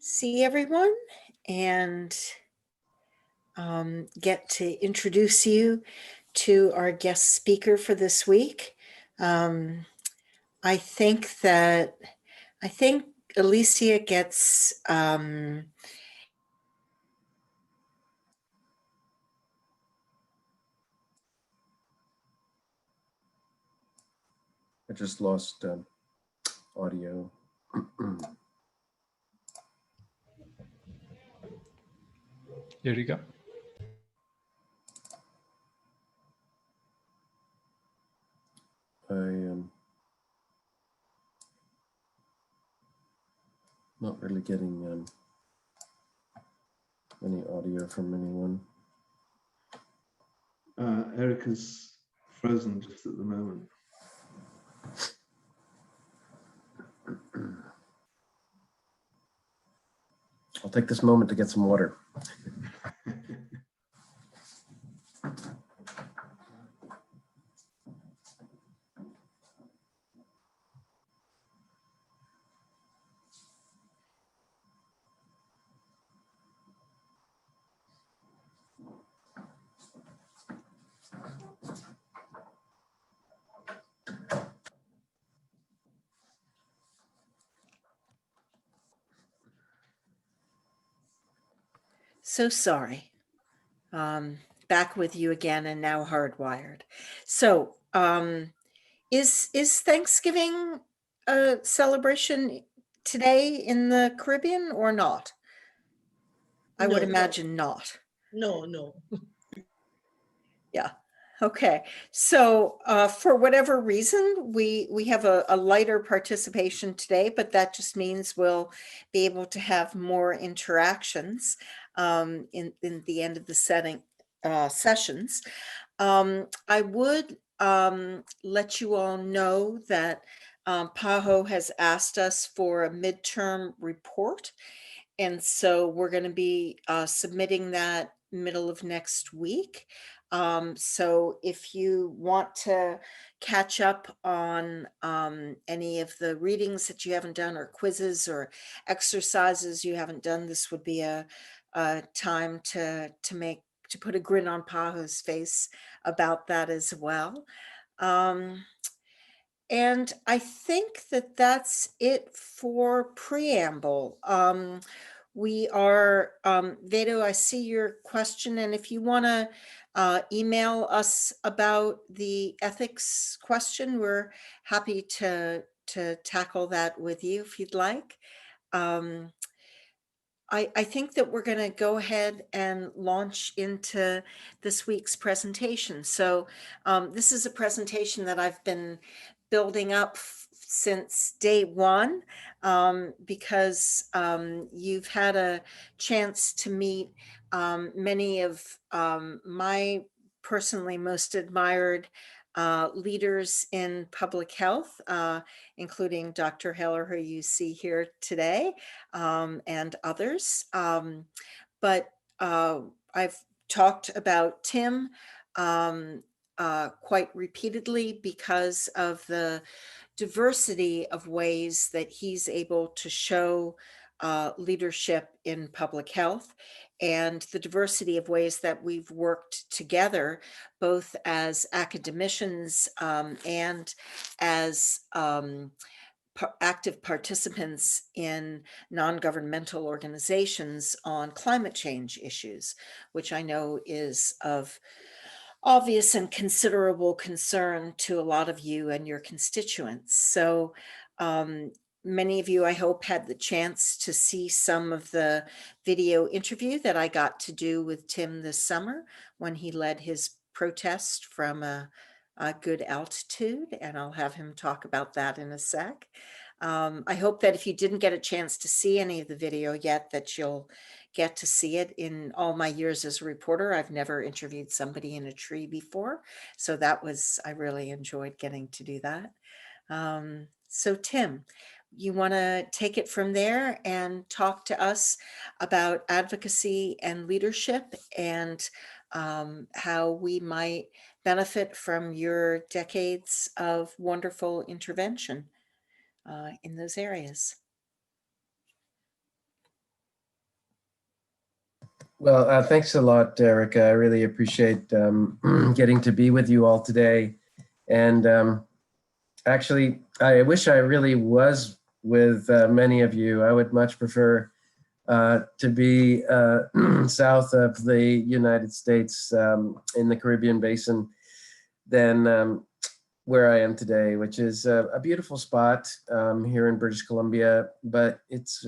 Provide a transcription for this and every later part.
see everyone and get to introduce you to our guest speaker for this week. Um, I think that I think Alicia gets I just lost audio. There you go. I am not really getting any audio from anyone. Erica's frozen just at the moment. I'll take this moment to get some water. so sorry. Back with you again and now hardwired. So is Thanksgiving a celebration today in the Caribbean or not? I would imagine not. No. Yeah. Okay. So for whatever reason, we have a lighter participation today, but that just means we'll be able to have more interactions in the end of the sessions. I would let you all know that PAHO has asked us for a midterm report. And so we're going to be submitting that middle of next week. So if you want to catch up on any of the readings that you haven't done or quizzes or exercises you haven't done, this would be a time to put a grin on Paho's face about that as well. And I think that that's it for preamble. We are, Vedo, I see your question, and if you want to email us about the ethics question, we're happy to tackle that with you if you'd like. I think that we're going to go ahead and launch into this week's presentation. So this is a presentation that I've been building up since day one because you've had a chance to meet many of my personally most admired leaders in public health, including Dr. Heller, who you see here today, and others. But I've talked about Tim quite repeatedly because of the diversity of ways that he's able to show leadership in public health and the diversity of ways that we've worked together, both as academicians and as active participants in non-governmental organizations on climate change issues, which I know is of obvious and considerable concern to a lot of you and your constituents. So many of you, I hope, had the chance to see some of the video interview that I got to do with Tim this summer when he led his protest from a good altitude, and I'll have him talk about that in a sec. I hope that if you didn't get a chance to see any of the video yet, that you'll get to see it. In all my years as a reporter, I've never interviewed somebody in a tree before. So I really enjoyed getting to do that. So Tim, you want to take it from there and talk to us about advocacy and leadership and how we might benefit from your decades of wonderful intervention in those areas. Well, thanks a lot, Erica. I really appreciate getting to be with you all today. And actually, I wish I really was with many of you. I would much prefer to be south of the United States in the Caribbean basin than where I am today, which is a beautiful spot here in British Columbia, but it's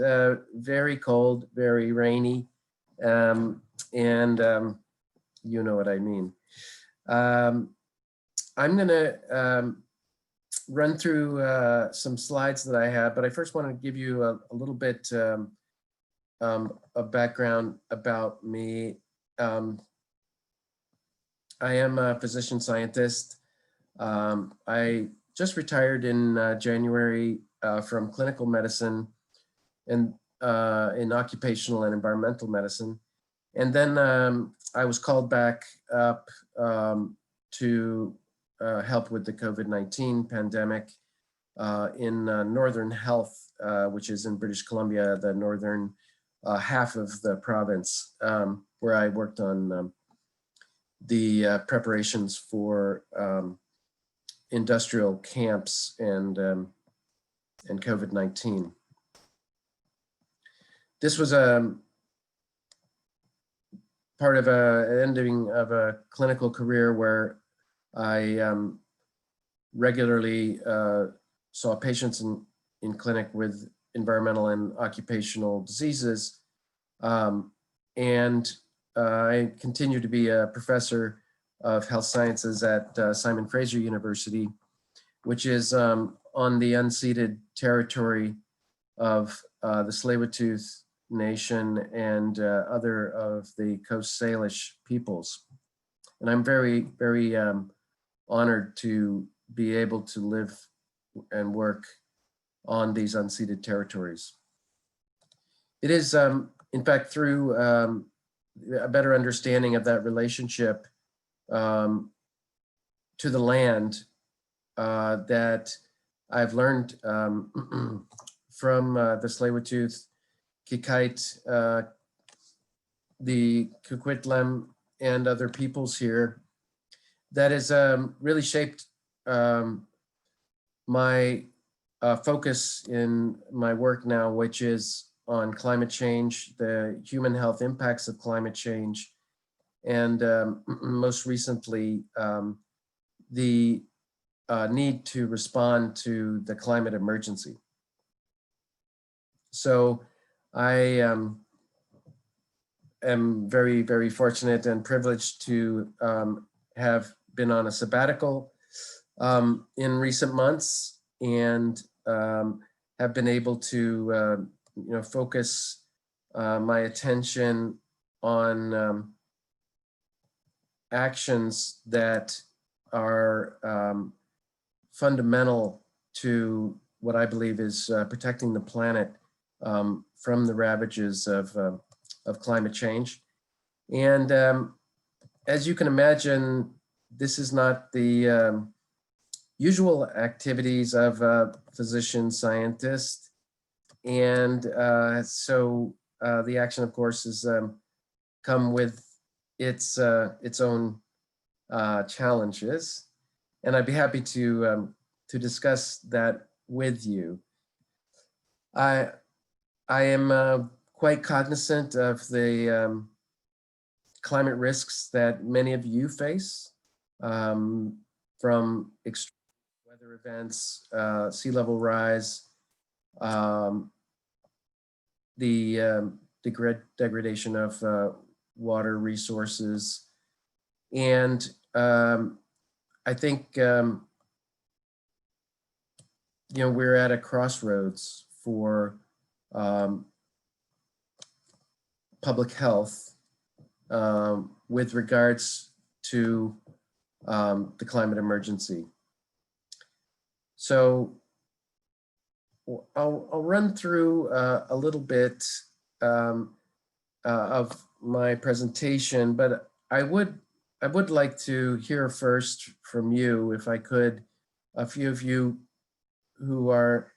very cold, very rainy, and you know what I mean. Um, I'm gonna run through some slides that I have, but I first want to give you a little bit of background about me. I am a physician scientist. I just retired in January from clinical medicine and in occupational and environmental medicine. And then I was called back up to help with the COVID-19 pandemic in Northern Health, which is in British Columbia, the northern half of the province, where I worked on the preparations for industrial camps and COVID-19. This was part of an ending of a clinical career where I regularly saw patients in clinic with environmental and occupational diseases. And I continue to be a professor of health sciences at Simon Fraser University, which is on the unceded territory of the Tsleil-Waututh Nation and other of the Coast Salish peoples. And I'm very, very honored to be able to live and work on these unceded territories. It is, in fact, through a better understanding of that relationship to the land that I've learned from the Tsleil-Waututh, Kikite, the Coquitlam, and other peoples here that has really shaped my focus in my work now, which is on climate change, the human health impacts of climate change, and most recently, the need to respond to the climate emergency. So I am very, very fortunate and privileged to have been on a sabbatical in recent months and have been able to focus my attention on actions that are fundamental to what I believe is protecting the planet from the ravages of climate change. And as you can imagine, this is not the usual activities of a physician scientist. And so the action, of course, has come with its own challenges. And I'd be happy to discuss that with you. I am quite cognizant of the climate risks that many of you face from extreme weather events, sea level rise, the degradation of water resources. And I think, we're at a crossroads for public health with regards to the climate emergency. So I'll run through a little bit of my presentation, but I would like to hear first from you, if I could, a few of you who are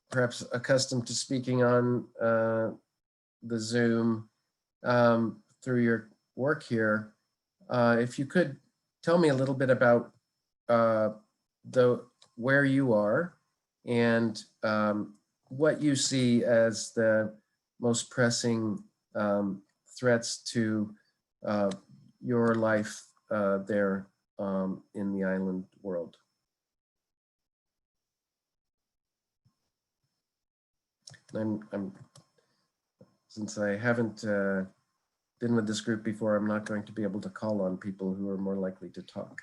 perhaps accustomed to speaking on the Zoom, through your work here. If you could tell me a little bit about where you are and what you see as the most pressing threats to your life there in the island world. Since I haven't been with this group before, I'm not going to be able to call on people who are more likely to talk.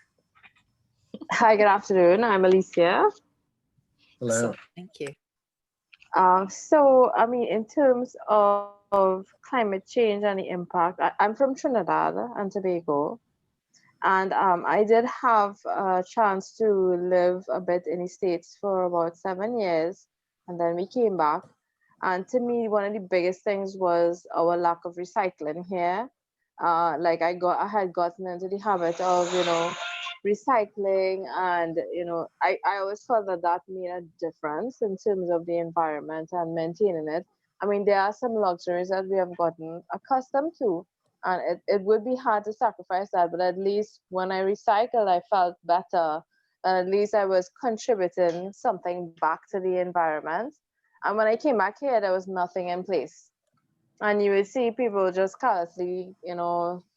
Hi, good afternoon. I'm Alicia. Hello. Excellent. Thank you. I mean, in terms of climate change and the impact, I'm from Trinidad and Tobago, and I did have a chance to live a bit in the States for about 7 years, and then we came back. And to me, one of the biggest things was our lack of recycling here. Like I had gotten into the habit of, recycling, and I always felt that that made a difference in terms of the environment and maintaining it. I mean, there are some luxuries that we have gotten accustomed to, and it would be hard to sacrifice that, but at least when I recycled, I felt better, and at least I was contributing something back to the environment. And when I came back here, there was nothing in place, and you would see people just carelessly,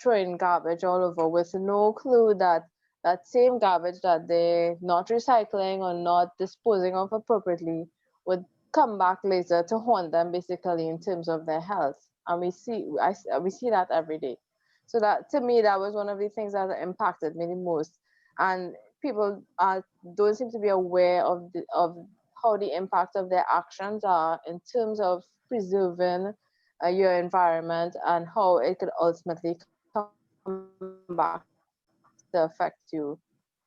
throwing garbage all over with no clue that that same garbage that they're not recycling or not disposing of appropriately would come back later to haunt them, basically, in terms of their health. And we see that every day. So that, to me, that was one of the things that impacted me the most. And people don't seem to be aware of how the impact of their actions are in terms of preserving your environment, and how it could ultimately come back to affect you,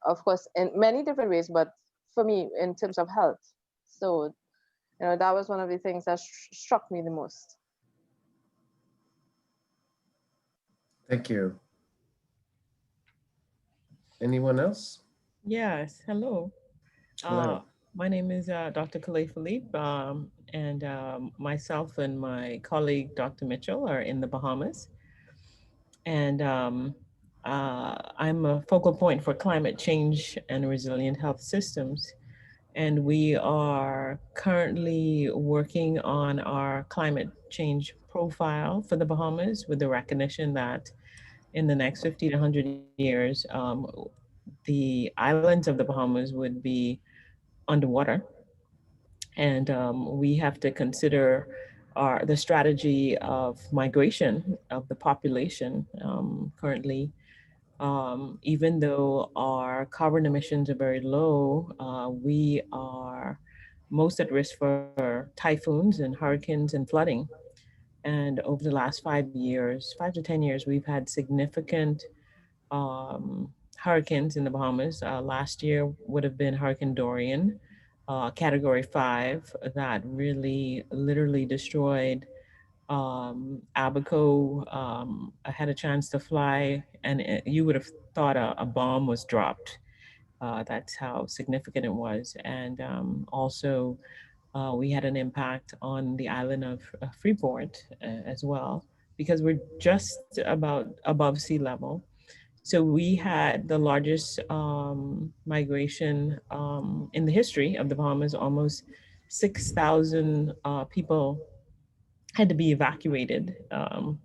of course, in many different ways, but for me, in terms of health. So, that was one of the things that struck me the most. Thank you. Anyone else? Yes, hello. Hello. My name is Dr. Calais Philippe, and myself and my colleague, Dr. Mitchell, are in the Bahamas. And I'm a focal point for climate change and resilient health systems. And we are currently working on our climate change profile for the Bahamas, with the recognition that in the next 50 to 100 years, the islands of the Bahamas would be underwater. And we have to consider the strategy of migration of the population. Currently, even though our carbon emissions are very low, we are most at risk for typhoons and hurricanes and flooding. And over the last 5 years, 5 to 10 years, we've had significant hurricanes in the Bahamas. Last year would have been Hurricane Dorian, Category 5, that really literally destroyed Abaco. I had a chance to fly, and you would have thought a bomb was dropped. That's how significant it was. And also, we had an impact on the island of Freeport as well, because we're just about above sea level. So we had the largest migration in the history of the Bahamas. Almost 6,000 people had to be evacuated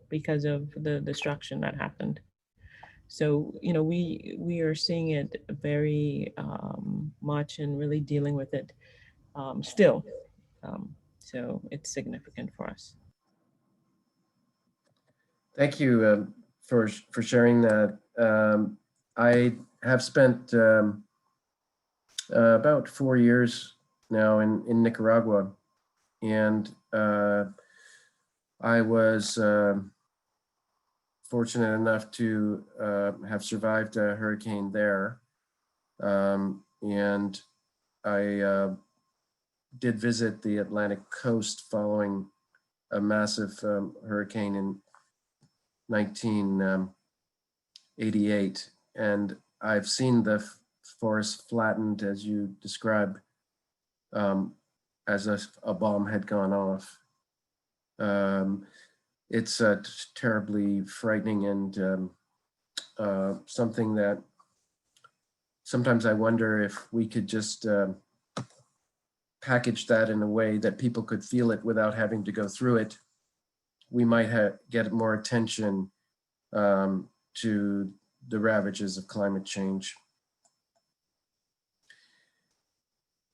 because of the destruction that happened. So we are seeing it very much and really dealing with it still. So it's significant for us. Thank you for sharing that. I have spent about 4 years now in Nicaragua, and I was fortunate enough to have survived a hurricane there, and I did visit the Atlantic coast following a massive hurricane in 1988, and I've seen the forest flattened as you describe, as if a bomb had gone off. it's terribly frightening and something that sometimes I wonder if we could just package that in a way that people could feel it without having to go through it. We might get more attention to the ravages of climate change.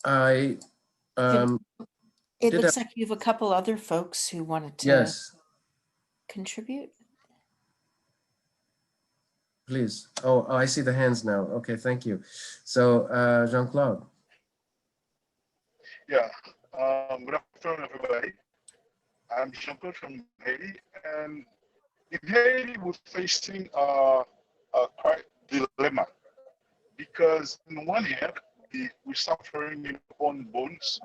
I It did looks have, like you have a couple other folks who wanted to yes, contribute. please. Oh, I see the hands now. Okay, thank you. So Jean-Claude. Yeah. Good afternoon, everybody. I'm Jean-Claude from Haiti, and in Haiti, we're facing a quite dilemma because, on one hand, we're suffering in our own bones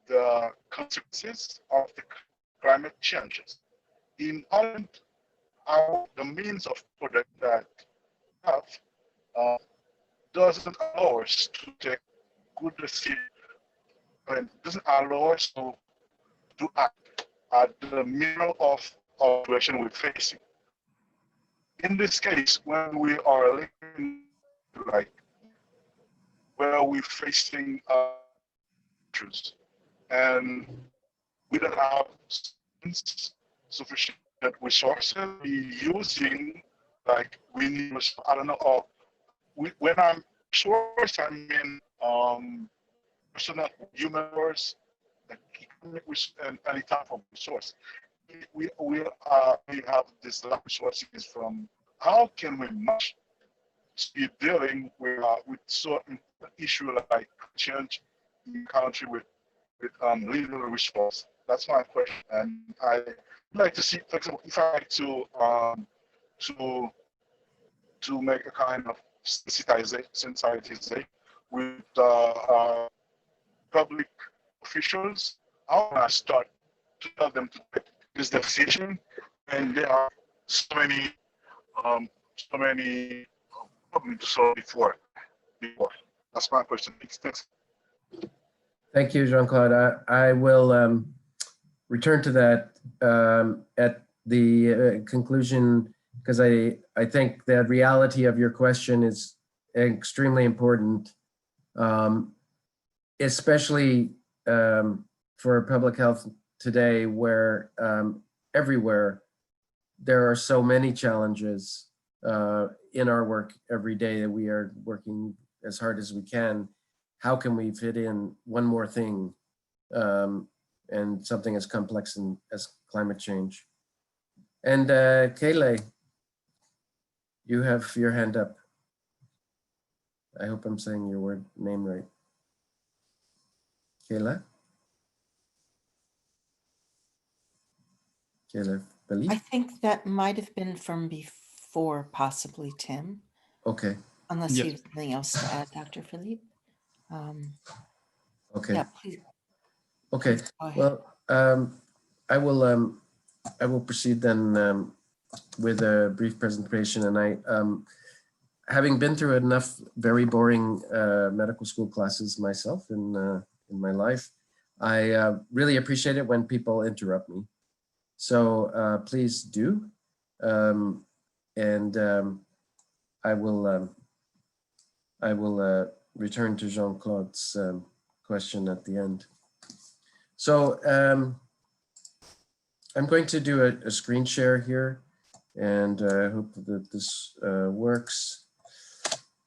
the consequences of the climate changes. In Ireland, the means of product that we have uh, doesn't allow us to take good decisions and doesn't allow us to act at the middle of our situation we're facing. In this case, when we are living like where we're facing issues and we don't have sufficient resources, we using like we need. I don't know. When I'm source, I mean personal human resource, like economic and any type of resource. We have this lack of resources from how can we much be dealing with certain issue like change in country with little resource. That's my question, and I like to see, for example, if I like to to make a kind of sensitization with public officials, how can I start to tell them to take this decision? And there are so many, so many problems to solve before. That's my question. Thanks. Thank you, Jean-Claude. I will return to that at the conclusion, because I think the reality of your question is extremely important, especially for public health today, where everywhere there are so many challenges in our work every day that we are working as hard as we can. How can we fit in one more thing and something as complex as climate change? And Kayla, you have your hand up. I hope I'm saying your name right. Kayla? Kayla I Philippe? think that might have been from before, possibly, Tim, Okay, unless you Yes. have something else to add, Dr. Philippe. okay. Yeah, please, Okay, please go ahead. well, I will proceed then with a brief presentation. And having been through enough very boring medical school classes myself in my life, I really appreciate it when people interrupt me. So please do, and I will return to Jean-Claude's question at the end. So I'm going to do a screen share here, and I hope that this works.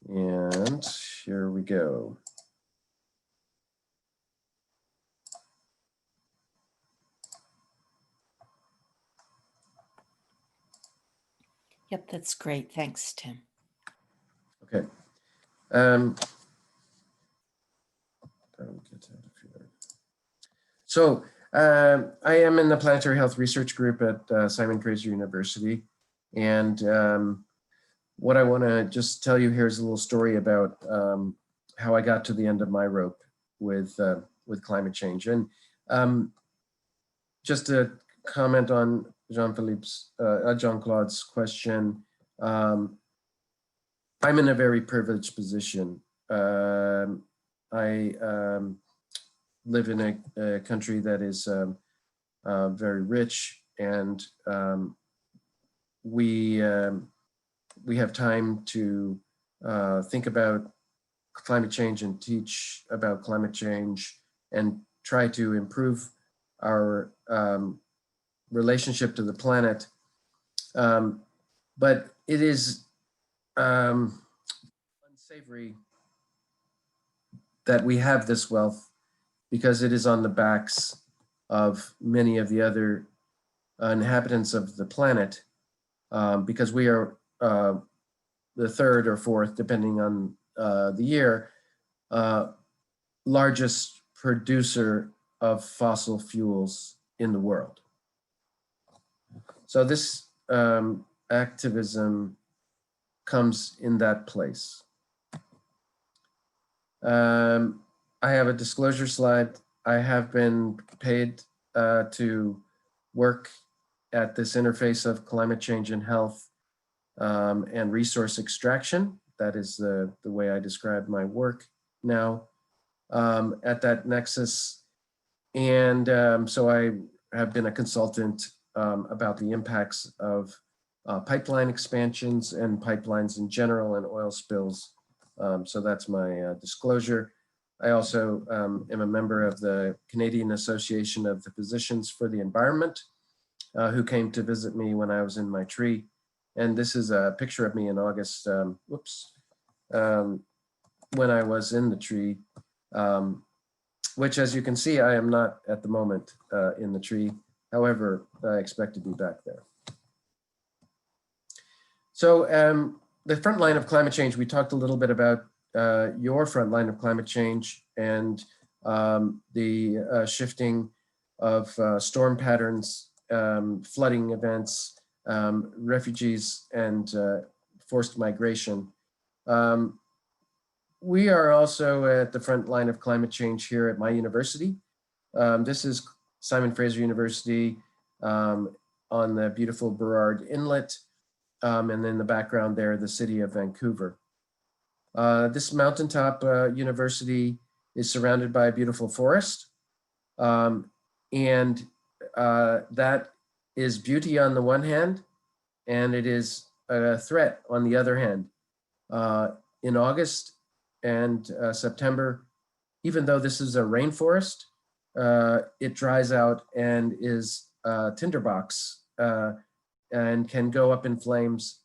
And here we go. Yep, that's great. Thanks, Tim. Okay. So I am in the Planetary Health Research Group at Simon Fraser University. And what I want to just tell you here is a little story about how I got to the end of my rope with climate change. And just to comment on Jean-Claude's question, I'm in a very privileged position. I live in a country that is very rich and we have time to think about climate change and teach about climate change and try to improve our relationship to the planet. But it is unsavory that we have this wealth because it is on the backs of many of the other inhabitants of the planet, because we are the third or fourth, depending on the year, largest producer of fossil fuels in the world. So this activism comes in that place. I have a disclosure slide. I have been paid to work at this interface of climate change and health and resource extraction. That is the way I describe my work now at that nexus. And so I have been a consultant about the impacts of pipeline expansions and pipelines in general and oil spills. So that's my disclosure. I also am a member of the Canadian Association of the Physicians for the Environment, who came to visit me when I was in my tree. And this is a picture of me in August, when I was in the tree, which, as you can see, I am not at the moment in the tree. However, I expect to be back there. So the front line of climate change, we talked a little bit about your front line of climate change and the shifting of storm patterns, flooding events, refugees, and forced migration. We are also at the front line of climate change here at my university. This is Simon Fraser University on the beautiful Burrard Inlet, and in the background there, the city of Vancouver. This mountaintop university is surrounded by a beautiful forest, and that is beauty on the one hand, and it is a threat on the other hand. In August and September, even though this is a rainforest, it dries out and is tinderbox and can go up in flames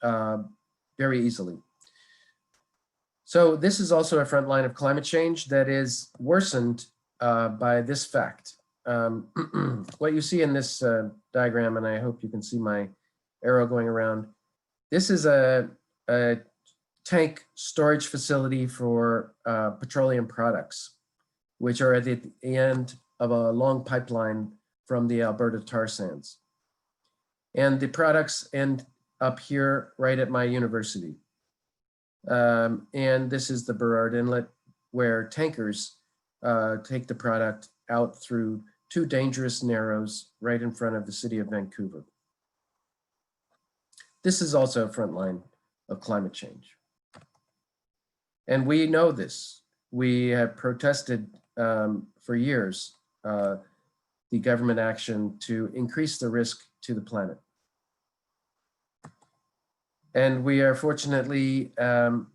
very easily. So this is also a front line of climate change that is worsened by this fact. What you see in this diagram, and I hope you can see my arrow going around, this is a tank storage facility for petroleum products, which are at the end of a long pipeline from the Alberta tar sands. And the products end up here right at my university. And this is the Burrard Inlet, where tankers take the product out through two dangerous narrows right in front of the city of Vancouver. This is also a front line of climate change. And we know this. We have protested for years the government action to increase the risk to the planet. And we are fortunately in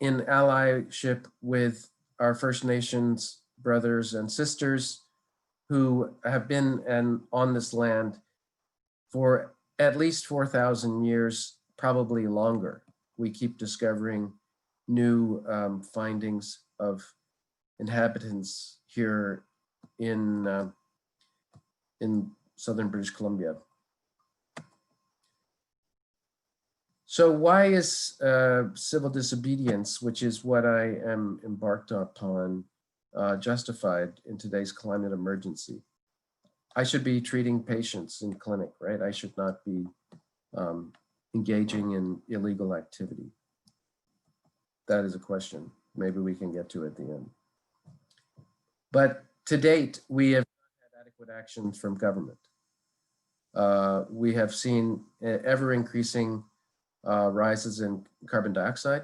allyship with our First Nations brothers and sisters who have been on this land for at least 4,000 years, probably longer. We keep discovering new findings of inhabitants here in southern British Columbia. So why is civil disobedience, which is what I am embarked upon, justified in today's climate emergency? I should be treating patients in clinic, right? I should not be engaging in illegal activity. That is a question. Maybe we can get to at the end. But to date, we have not had adequate action from government. We have seen ever increasing rises in carbon dioxide.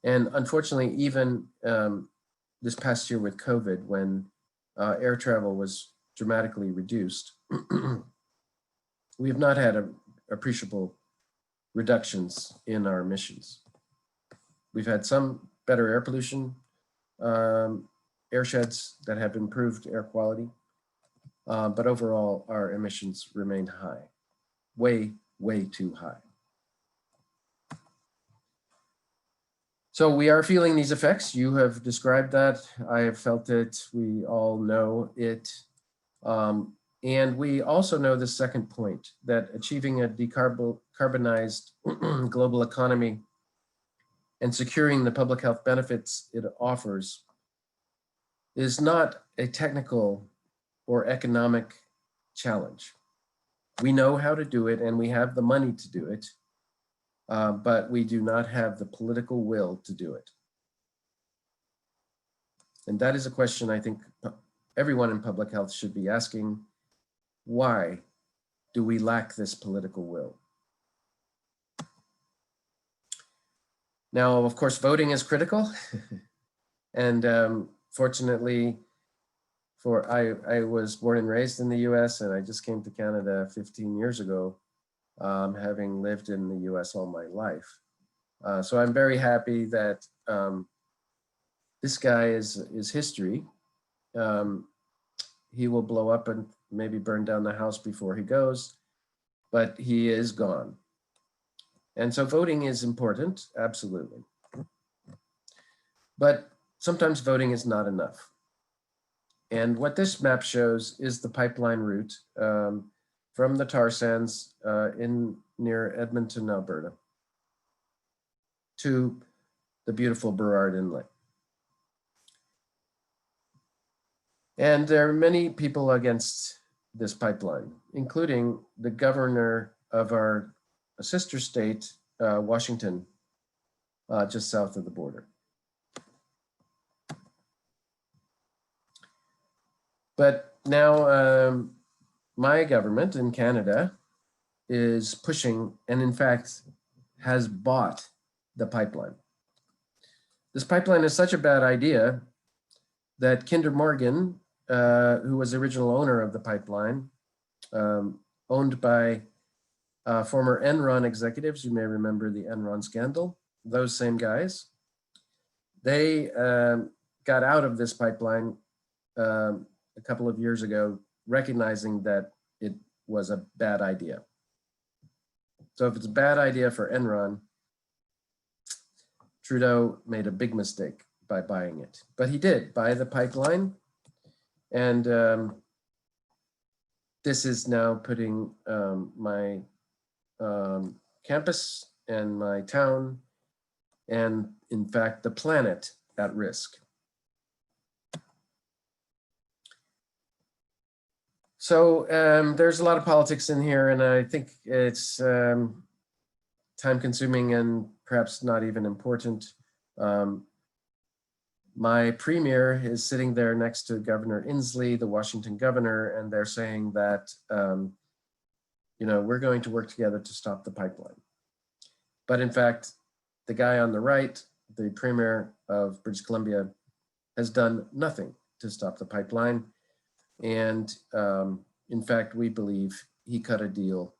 And unfortunately, even this past year with COVID, when air travel was dramatically reduced, we have not had appreciable reductions in our emissions. We've had some better air pollution airsheds that have improved air quality, but overall our emissions remain high, way, way too high. So we are feeling these effects. You have described that. I have felt it. We all know it. And we also know the second point, that achieving a decarbonized global economy and securing the public health benefits it offers is not a technical or economic challenge. We know how to do it and we have the money to do it, but we do not have the political will to do it. And that is a question I think everyone in public health should be asking. Why do we lack this political will? Now, of course, voting is critical. And fortunately, I was born and raised in the US, and I just came to Canada 15 years ago, having lived in the US all my life. So I'm very happy that this guy is history. He will blow up and maybe burn down the house before he goes, but he is gone. And so voting is important, absolutely. But sometimes voting is not enough. And what this map shows is the pipeline route from the tar sands near Edmonton, Alberta, to the beautiful Burrard Inlet. And there are many people against this pipeline, including the governor of our sister state, Washington, just south of the border. But now my government in Canada is pushing, and in fact has bought the pipeline. This pipeline is such a bad idea that Kinder Morgan, who was the original owner of the pipeline, owned by former Enron executives, you may remember the Enron scandal, those same guys, they got out of this pipeline a couple of years ago, recognizing that it was a bad idea. So if it's a bad idea for Enron, Trudeau made a big mistake by buying it. But he did buy the pipeline, and this is now putting my campus and my town, and in fact the planet, at risk. So there's a lot of politics in here, and I think it's time consuming and perhaps not even important. My premier is sitting there next to Governor Inslee, the Washington governor, and they're saying that, you know, we're going to work together to stop the pipeline. But in fact, the guy on the right, the premier of British Columbia, has done nothing to stop the pipeline. And in fact, we believe he cut a deal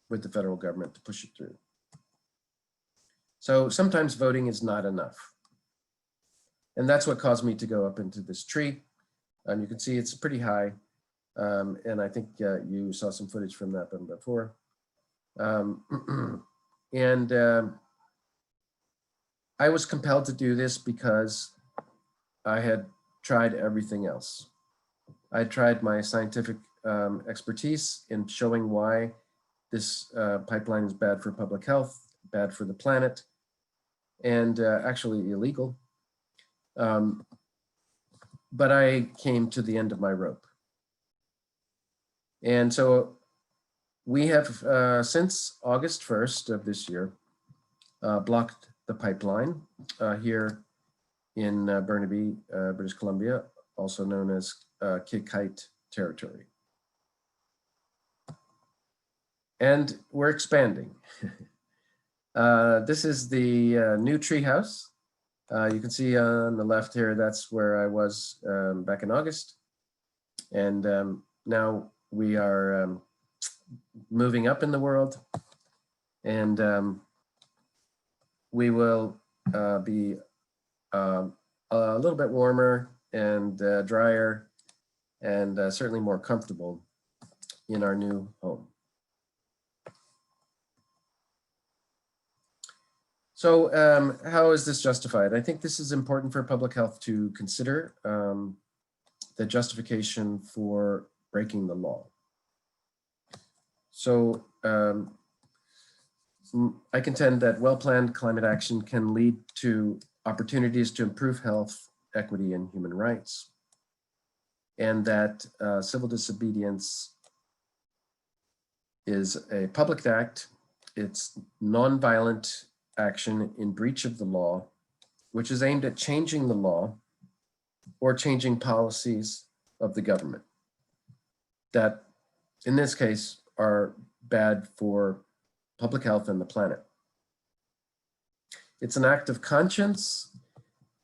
with the federal government to push it through. So sometimes voting is not enough. And that's what caused me to go up into this tree. You can see it's pretty high. And I think you saw some footage from that one before. I was compelled to do this because I had tried everything else. I tried my scientific expertise in showing why this pipeline is bad for public health, bad for the planet, and actually illegal. But I came to the end of my rope. And so we have, since August 1st of this year, blocked the pipeline here in Burnaby, British Columbia, also known as Kikite territory. And we're expanding. This is the new treehouse. You can see on the left here, that's where I was back in August. And now we are moving up in the world, and we will be a little bit warmer and drier, and certainly more comfortable in our new home. So how is this justified? I think this is important for public health to consider, the justification for breaking the law. So I contend that well-planned climate action can lead to opportunities to improve health, equity, and human rights, and that civil disobedience is a public act. It's nonviolent action in breach of the law, which is aimed at changing the law or changing policies of the government that, in this case, are bad for public health and the planet. It's an act of conscience,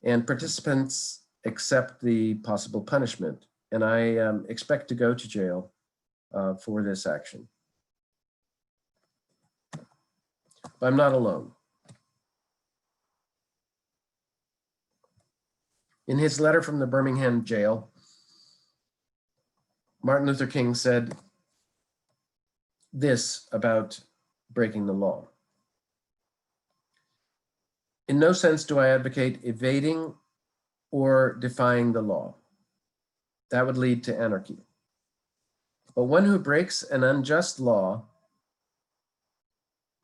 and participants accept the possible punishment. And I expect to go to jail for this action. But I'm not alone. In his letter from the Birmingham jail, Martin Luther King said this about breaking the law. In no sense do I advocate evading or defying the law. That would lead to anarchy. But one who breaks an unjust law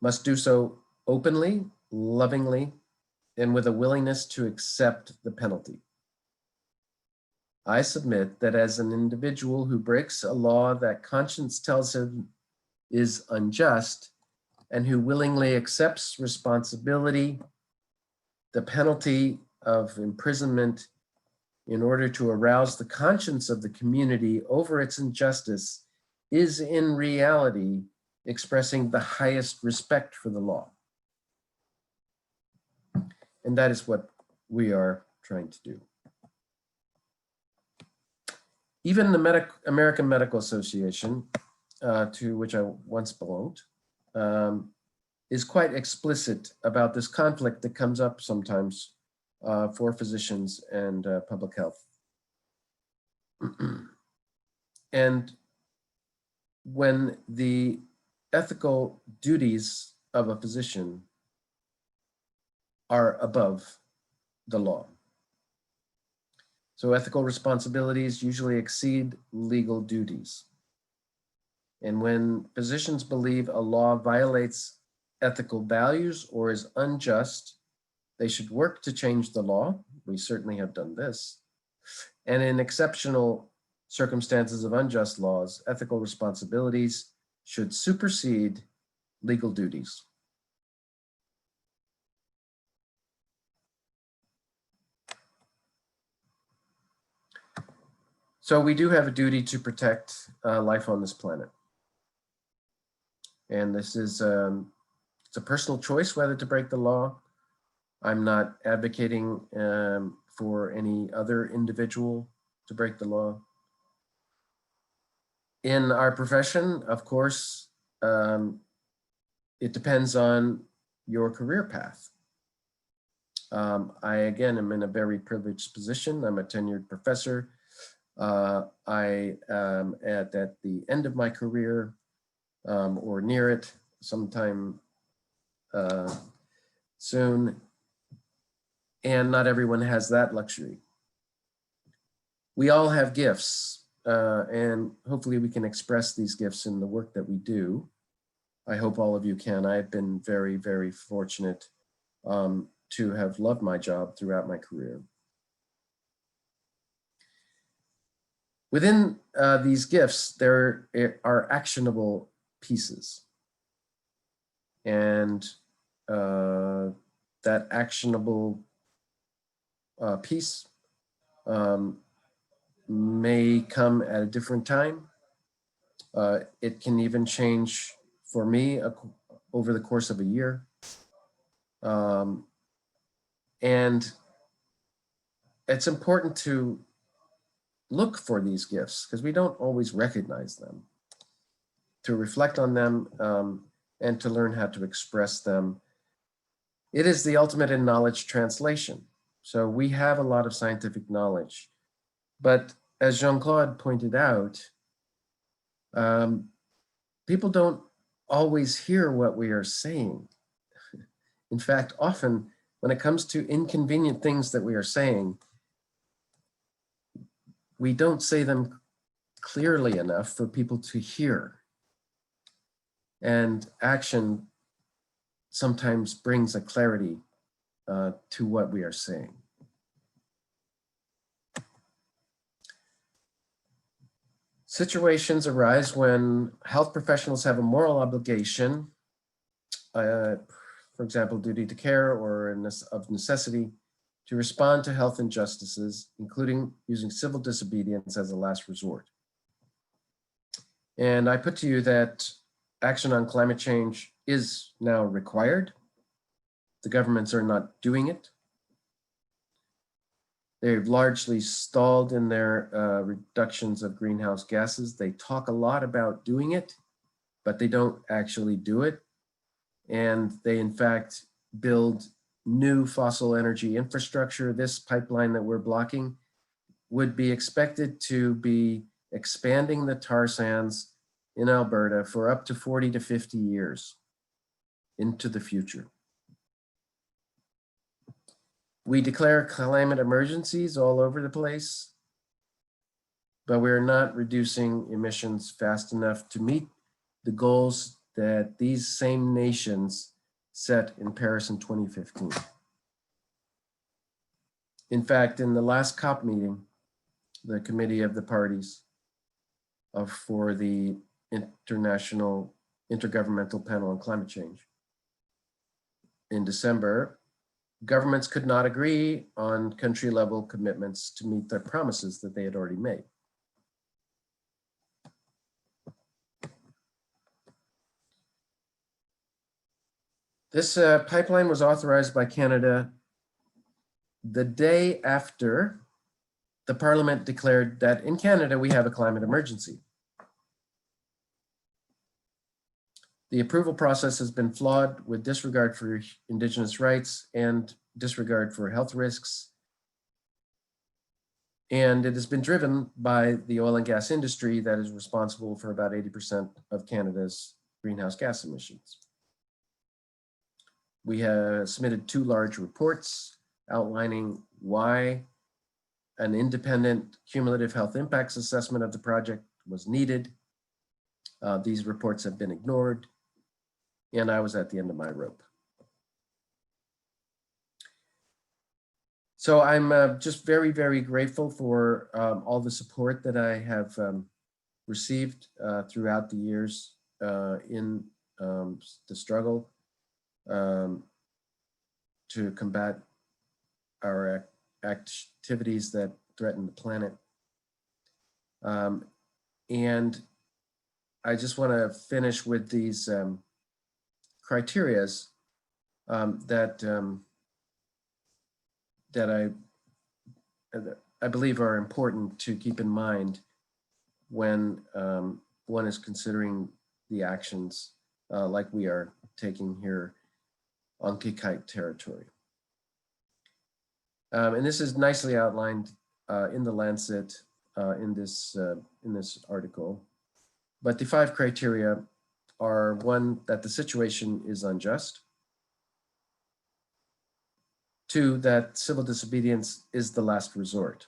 must do so openly, lovingly, and with a willingness to accept the penalty. I submit that as an individual who breaks a law that conscience tells him is unjust, and who willingly accepts responsibility, the penalty of imprisonment in order to arouse the conscience of the community over its injustice is in reality expressing the highest respect for the law. And that is what we are trying to do. Even the American Medical Association, to which I once belonged, is quite explicit about this conflict that comes up sometimes for physicians and public health. And when the ethical duties of a physician are above the law. So ethical responsibilities usually exceed legal duties. And when physicians believe a law violates ethical values or is unjust, they should work to change the law. We certainly have done this. And in exceptional circumstances of unjust laws, ethical responsibilities should supersede legal duties. So we do have a duty to protect life on this planet. And this is it's a personal choice whether to break the law. I'm not advocating for any other individual to break the law. In our profession, of course, it depends on your career path. I, again, am in a very privileged position. I'm a tenured professor. I am at the end of my career or near it sometime soon. And not everyone has that luxury. We all have gifts, and hopefully we can express these gifts in the work that we do. I hope all of you can. I've been very, very fortunate to have loved my job throughout my career. Within these gifts, there are actionable pieces. And that actionable piece may come at a different time. It can even change for me over the course of a year. And it's important to look for these gifts because we don't always recognize them. to reflect on them, and to learn how to express them. It is the ultimate in knowledge translation. So we have a lot of scientific knowledge, but as Jean-Claude pointed out, people don't always hear what we are saying. In fact, often when it comes to inconvenient things that we are saying, we don't say them clearly enough for people to hear. And action sometimes brings a clarity to what we are saying. Situations arise when health professionals have a moral obligation, for example, duty to care or of necessity, to respond to health injustices, including using civil disobedience as a last resort. And I put to you that action on climate change is now required. The governments are not doing it. They've largely stalled in their reductions of greenhouse gases. They talk a lot about doing it, but they don't actually do it. And they, in fact, build new fossil energy infrastructure. This pipeline that we're blocking would be expected to be expanding the tar sands in Alberta for up to 40 to 50 years into the future. We declare climate emergencies all over the place, but we're not reducing emissions fast enough to meet the goals that these same nations set in Paris in 2015. In fact, in the last COP meeting, the Committee of the Parties for the Intergovernmental Panel on Climate Change in December, governments could not agree on country-level commitments to meet their promises that they had already made. This pipeline was authorized by Canada the day after the Parliament declared that in Canada we have a climate emergency. The approval process has been flawed with disregard for Indigenous rights and disregard for health risks. And it has been driven by the oil and gas industry that is responsible for about 80% of Canada's greenhouse gas emissions. We have submitted 2 large reports outlining why an independent cumulative health impacts assessment of the project was needed. These reports have been ignored, and I was at the end of my rope. So I'm just very, very grateful for all the support that I have received throughout the years in the struggle to combat our activities that threaten the planet. And I just want to finish with these criterias that I believe are important to keep in mind when one is considering the actions like we are taking here on Kikite territory. And this is nicely outlined in the Lancet in this article. But the 5 criteria are: 1, that the situation is unjust; 2, that civil disobedience is the last resort.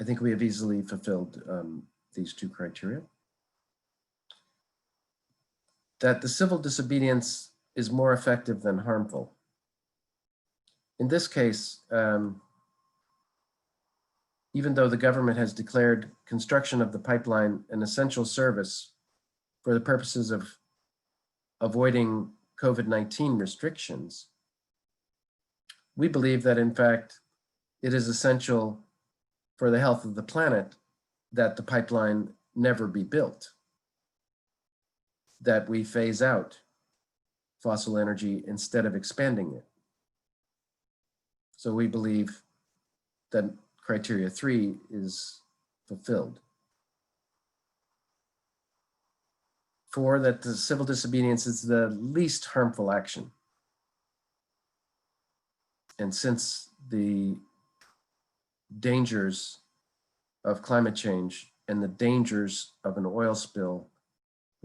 I think we have easily fulfilled these 2 criteria. That the civil disobedience is more effective than harmful. In this case, even though the government has declared construction of the pipeline an essential service for the purposes of avoiding COVID-19 restrictions, we believe that in fact it is essential for the health of the planet that the pipeline never be built, that we phase out fossil energy instead of expanding it. So we believe that criteria 3 is fulfilled. 4, that the civil disobedience is the least harmful action. And since the dangers of climate change and the dangers of an oil spill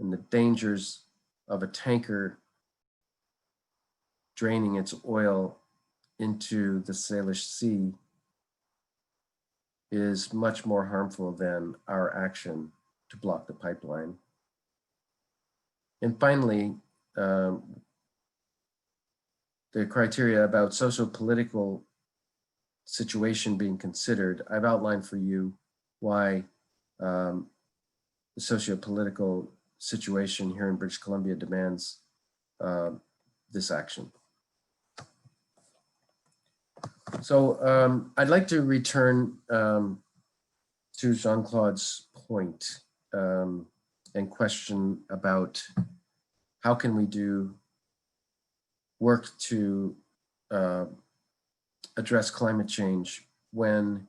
and the dangers of a tanker draining its oil into the Salish Sea is much more harmful than our action to block the pipeline. And finally, the criteria about socio-political situation being considered, I've outlined for you why the socio-political situation here in British Columbia demands this action. So I'd like to return to Jean-Claude's point and question about how can we do work to address climate change when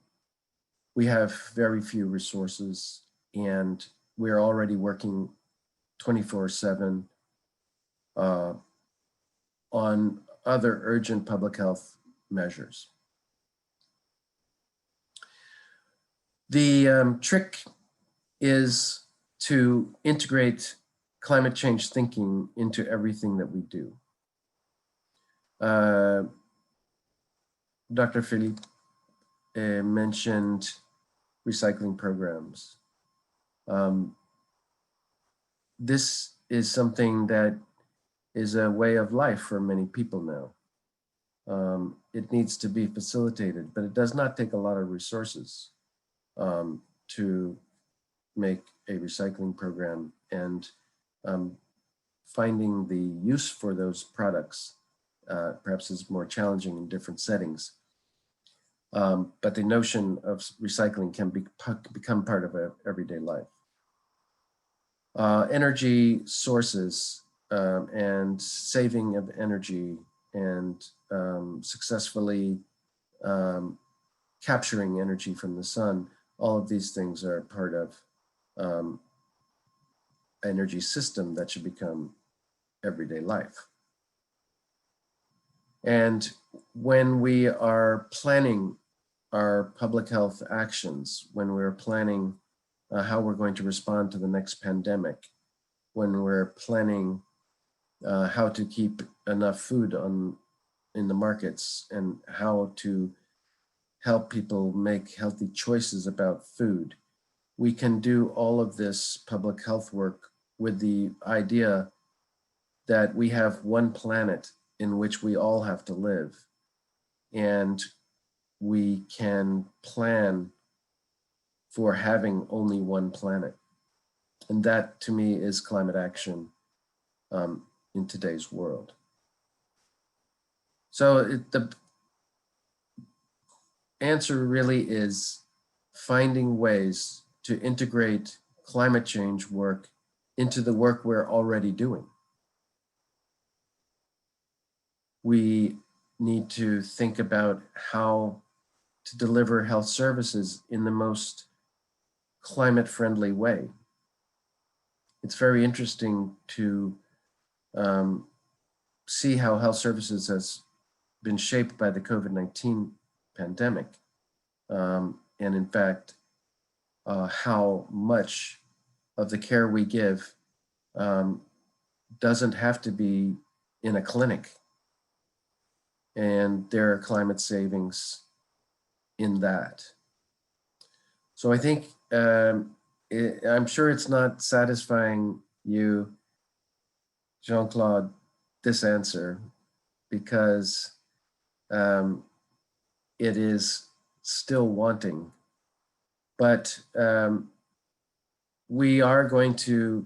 we have very few resources and we're already working 24/7 on other urgent public health measures. The trick is to integrate climate change thinking into everything that we do. Dr. Philippe mentioned recycling programs. This is something that is a way of life for many people now. It needs to be facilitated, but it does not take a lot of resources to make a recycling program, and finding the use for those products perhaps is more challenging in different settings. But the notion of recycling can become part of everyday life. Energy sources and saving of energy and successfully capturing energy from the sun, all of these things are part of energy system that should become everyday life. And when we are planning our public health actions, when we're planning how we're going to respond to the next pandemic, when we're planning how to keep enough food in the markets and how to help people make healthy choices about food, we can do all of this public health work with the idea that we have one planet in which we all have to live, and we can plan for having only one planet. And that, to me, is climate action in today's world. So the answer really is finding ways to integrate climate change work into the work we're already doing. We need to think about how to deliver health services in the most climate-friendly way. It's very interesting to see how health services has been shaped by the COVID-19 pandemic. And in fact, how much of the care we give doesn't have to be in a clinic. And there are climate savings in that. So I think, I'm sure it's not satisfying you, Jean-Claude, this answer, because it is still wanting. But we are going to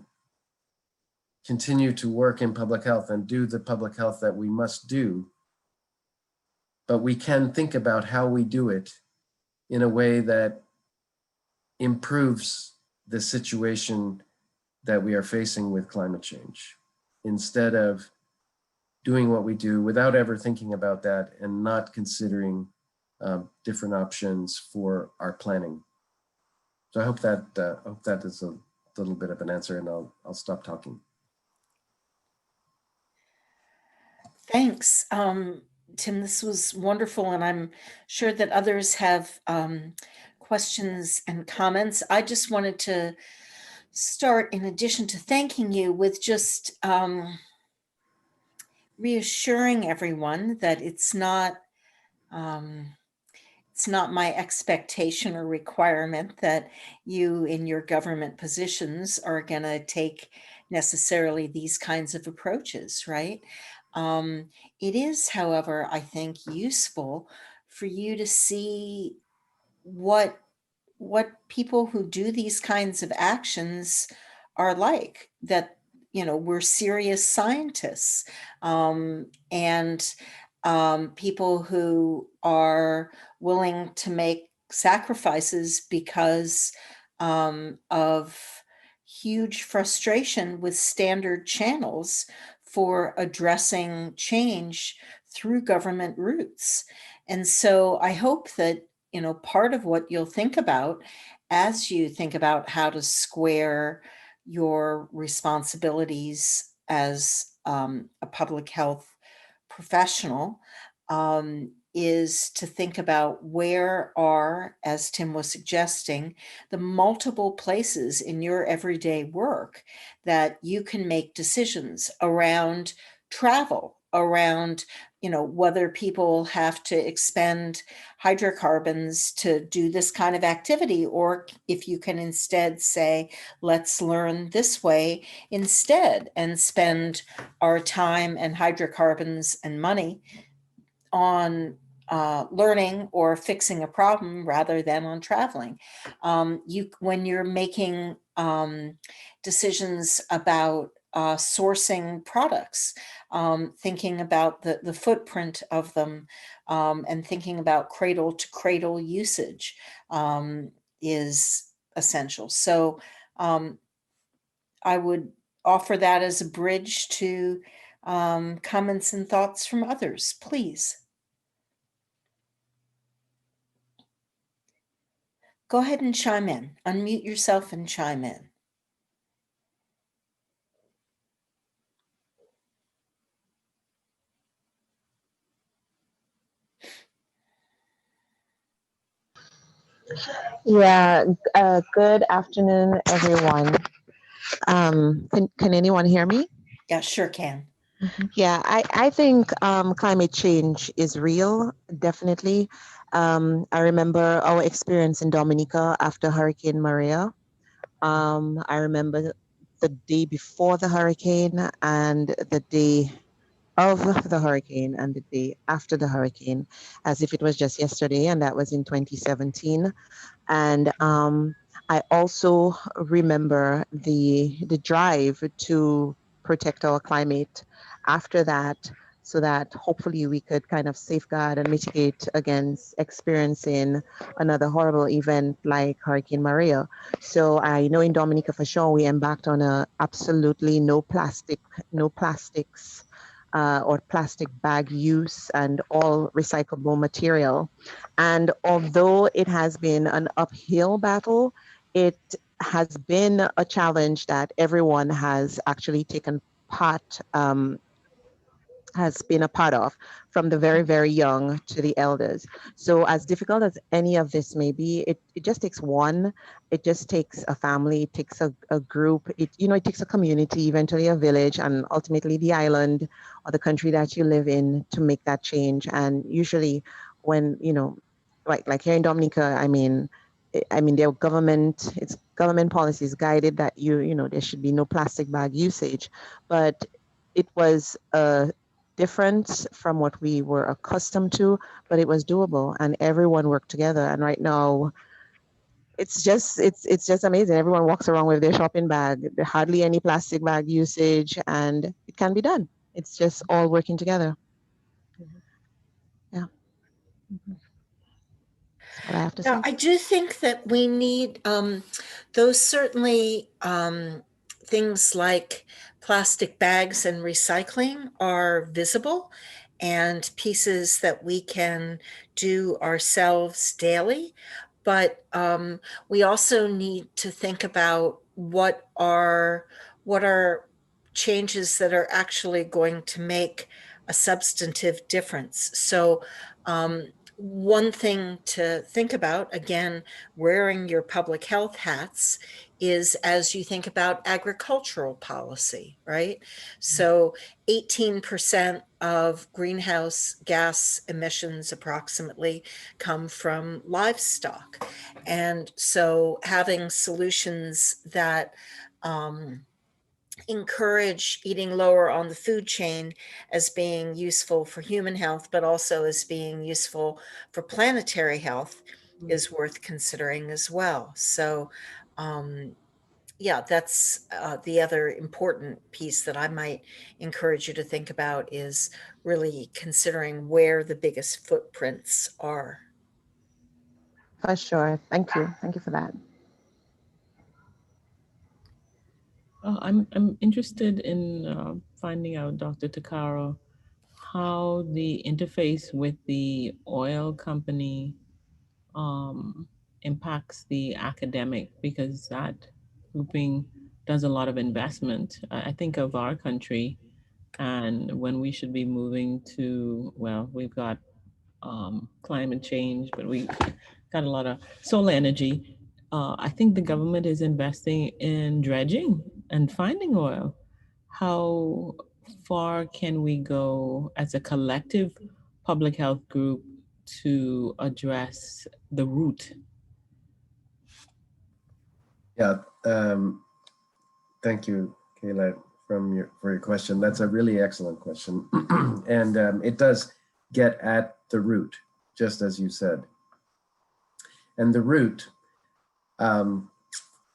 continue to work in public health and do the public health that we must do. But we can think about how we do it in a way that improves the situation that we are facing with climate change, instead of doing what we do without ever thinking about that and not considering different options for our planning. So I hope that is little bit of an answer, and I'll stop talking. Thanks, Tim. This was wonderful, and I'm sure that others have questions and comments. I just wanted to start, in addition to thanking you, with just reassuring everyone that it's not my expectation or requirement that you in your government positions are going to take necessarily these kinds of approaches, right? It is, however, I think useful for you to see what people who do these kinds of actions are like, that we're serious scientists, and people who are willing to make sacrifices because of huge frustration with standard channels for addressing change through government routes. And so I hope that part of what you'll think about as you think about how to square your responsibilities as a public health professional is to think about where are, as Tim was suggesting, the multiple places in your everyday work that you can make decisions around travel, around whether people have to expend hydrocarbons to do this kind of activity, or if you can instead say, let's learn this way instead and spend our time and hydrocarbons and money on learning or fixing a problem rather than on traveling. When you're making decisions about sourcing products, thinking about the footprint of them, and thinking about cradle to cradle usage is essential. So I would offer that as a bridge to comments and thoughts from others, please. Go ahead and chime in. Unmute yourself and chime in. Yeah, good afternoon, everyone. Can anyone hear me? Yeah, sure can. Yeah, I think climate change is real, definitely. I remember our experience in Dominica after Hurricane Maria. I remember the day before the hurricane and the day of the hurricane and the day after the hurricane, as if it was just yesterday, and that was in 2017. And I also remember the drive to protect our climate after that, so that hopefully we could kind of safeguard and mitigate against experiencing another horrible event like Hurricane Maria. So I know in Dominica for sure we embarked on a absolutely no plastics. Or plastic bag use and all recyclable material. And although it has been an uphill battle, it has been a challenge that everyone has actually taken part, has been a part of, from the very, very young to the elders. So as difficult as any of this may be, it just takes one, it just takes a family, it takes a group, it takes a community, eventually a village, and ultimately the island or the country that you live in to make that change. And usually when, like here in Dominica, their it's government policies guided that there should be no plastic bag usage, but it was a different from what we were accustomed to, but it was doable and everyone worked together. And right now, it's just amazing. Everyone walks around with their shopping bag. There hardly any plastic bag usage, and it can be done. It's just all working together. Yeah. That's what I have to Now, say. I do think that we need those certainly things like plastic bags and recycling are visible and pieces that we can do ourselves daily. But we also need to think about what are changes that are actually going to make a substantive difference. So one thing to think about, again, wearing your public health hats, is as you think about agricultural policy, right? So 18% of greenhouse gas emissions approximately come from livestock. And so having solutions that encourage eating lower on the food chain as being useful for human health, but also as being useful for planetary health is worth considering as well. So, yeah, that's the other important piece that I might encourage you to think about, is really considering where the biggest footprints are. For sure. Thank you. Thank you for that. I'm interested in finding out, Dr. Takaro, how the interface with the oil company impacts the academic, because that grouping does a lot of investment. I think of our country, and when we should be moving to, well, we've got climate change, but we got a lot of solar energy. I think the government is investing in dredging and finding oil. How far can we go as a collective public health group to address the root? Yeah, thank you, Kayla, for your question. That's a really excellent question. And it does get at the root, just as you said. And the root,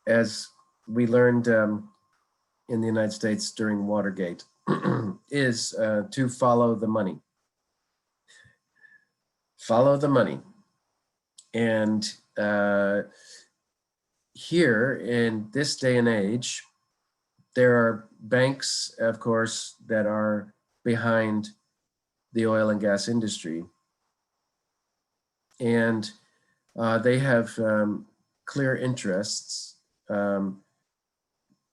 as we learned in the United States during Watergate, is to follow the money. Follow the money. And here in this day and age, there are banks, of course, that are behind the oil and gas industry. And they have clear interests,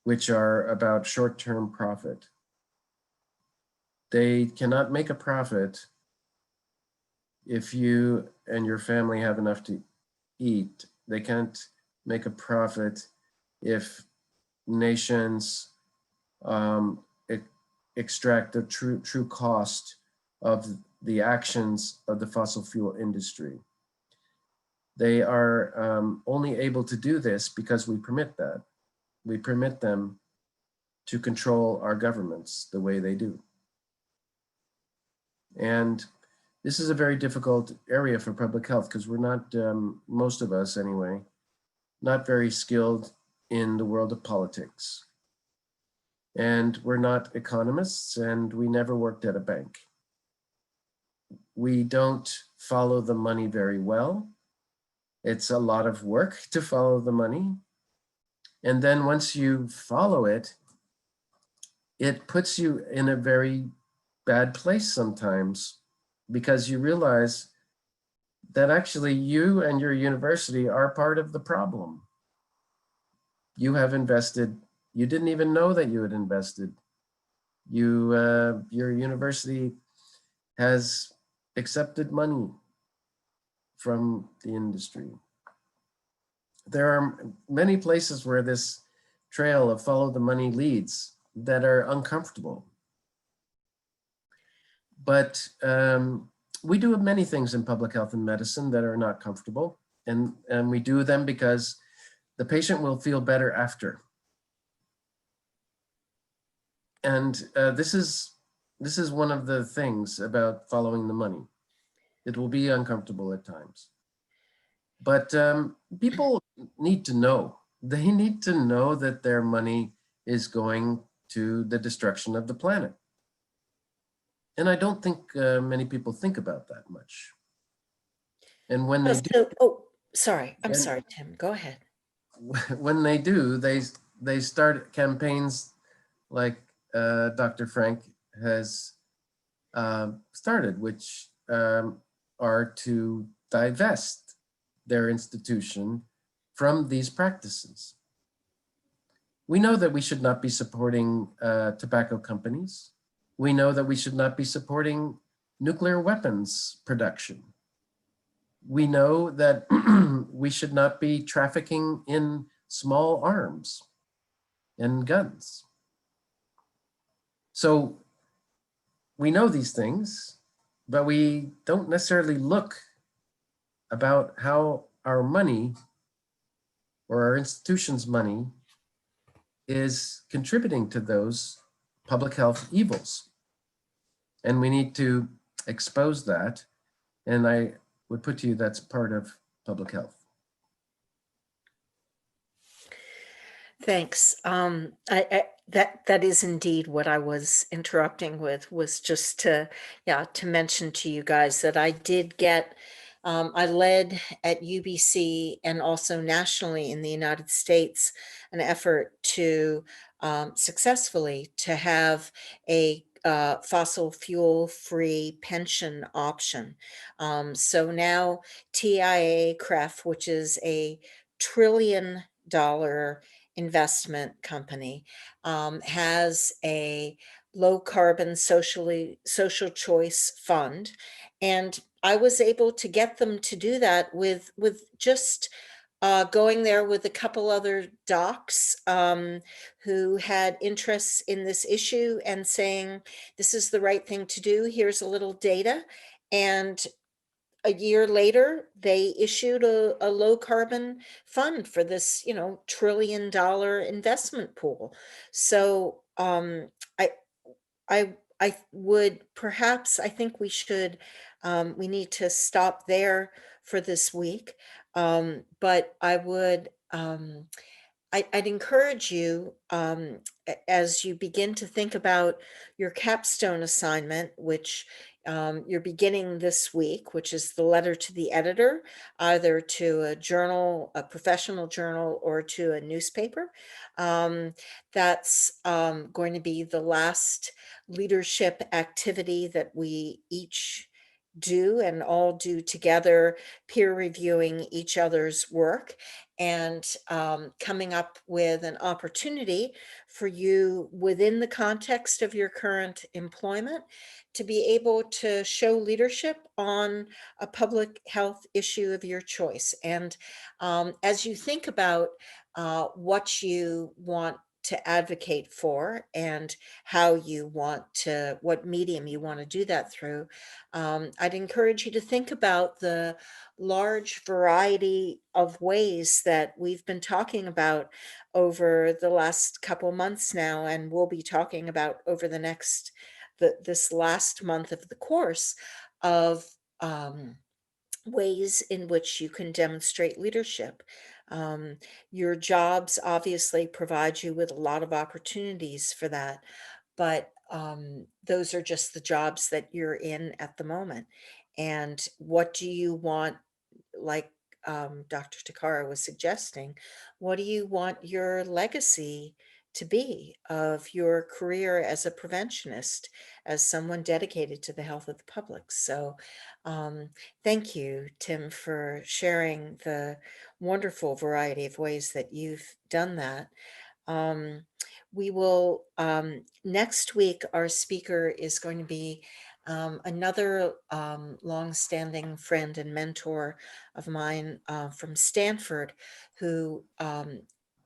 which are about short-term profit. They cannot make a profit if you and your family have enough to eat. They can't make a profit if nations extract the true cost of the actions of the fossil fuel industry. They are only able to do this because we permit that. We permit them to control our governments the way they do. And this is a very difficult area for public health, because we're not, most of us anyway, not very skilled in the world of politics. And we're not economists, and we never worked at a bank. We don't follow the money very well. It's a lot of work to follow the money. And then once you follow it, it puts you in a very bad place sometimes, because you realize that actually you and your university are part of the problem. You have invested, you didn't even know that you had invested. Your university has accepted money from the industry. There are many places where this trail of follow the money leads that are uncomfortable. But we do many things in public health and medicine that are not comfortable. And we do them because the patient will feel better after. And this is one of the things about following the money. It will be uncomfortable at times. But people need to know. They need to know that their money is going to the destruction of the planet. And I don't think many people think about that much. And when they do, Oh, sorry. I'm sorry, Tim. Go ahead. When they do, they start campaigns like Dr. Frank has started, which are to divest their institution from these practices. We know that we should not be supporting tobacco companies. We know that we should not be supporting nuclear weapons production. We know that we should not be trafficking in small arms and guns. So we know these things, but we don't necessarily look about how our money or our institution's money is contributing to those public health evils. And we need to expose that. And I would put to you that's part of public health. Thanks. That is indeed what I was interrupting with, was just to, yeah, to mention to you guys that I did get, I led at UBC and also nationally in the United States an effort to successfully to have a fossil fuel free pension option. So now TIA CREF, which is a $1 trillion investment company, has a low carbon social choice fund, and I was able to get them to do that with just going there with a couple other docs who had interests in this issue and saying, this is the right thing to do, here's a little data. And a year later, they issued a low carbon fund for this, $1 trillion investment pool. So I would perhaps, I think we should, we need to stop there for this week. But I would, I'd encourage you, as you begin to think about your capstone assignment, which you're beginning this week, which is the letter to the editor, either to a journal, a professional journal, or to a newspaper. That's going to be the last leadership activity that we each do and all do together, peer reviewing each other's work and coming up with an opportunity for you within the context of your current employment to be able to show leadership on a public health issue of your choice. And as you think about what you want to advocate for and how you want to, what medium you want to do that through, I'd encourage you to think about the large variety of ways that we've been talking about over the last couple months now, and we'll be talking about over the next, this last month of the course of ways in which you can demonstrate leadership. Um, your jobs obviously provide you with a lot of opportunities for that, but those are just the jobs that you're in at the moment. And what do you want, like Dr. Takara was suggesting, what do you want your legacy to be of your career as a preventionist, as someone dedicated to the health of the public? So thank you, Tim, for sharing the wonderful variety of ways that you've done that. Um, we will, next week, our speaker is going to be another longstanding friend and mentor of mine from Stanford, who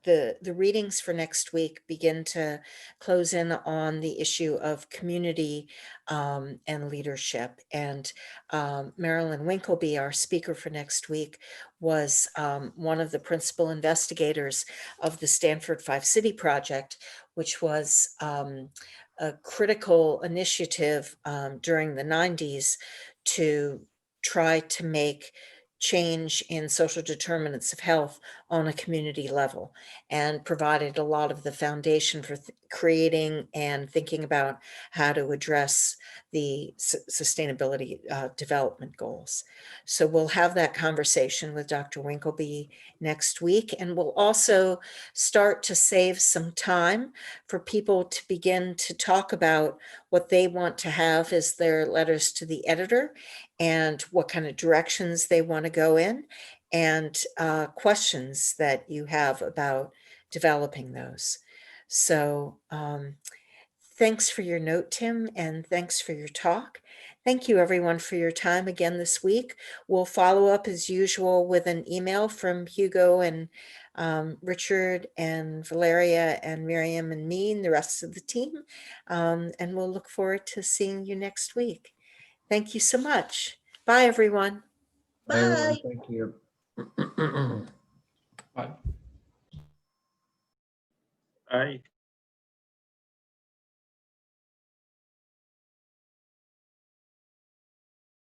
the readings for next week begin to close in on the issue of community and leadership. And Marilyn Winkleby, our speaker for next week, was one of the principal investigators of the Stanford Five City Project, which was a critical initiative during the 90s to try to make change in social determinants of health on a community level, and provided a lot of the foundation for creating and thinking about how to address the sustainability development goals. So we'll have that conversation with Dr. Winkleby next week, and we'll also start to save some time for people to begin to talk about what they want to have as their letters to the editor and what kind of directions they want to go in, and questions that you have about developing those. So thanks for your note, Tim, and thanks for your talk. Thank you, everyone, for your time again this week. We'll follow up as usual with an email from Hugo and Richard and Valeria and Miriam and me and the rest of the team. And we'll look forward to seeing you next week. Thank you so much. Bye, everyone. Bye, everyone. Thank you. Bye. Bye.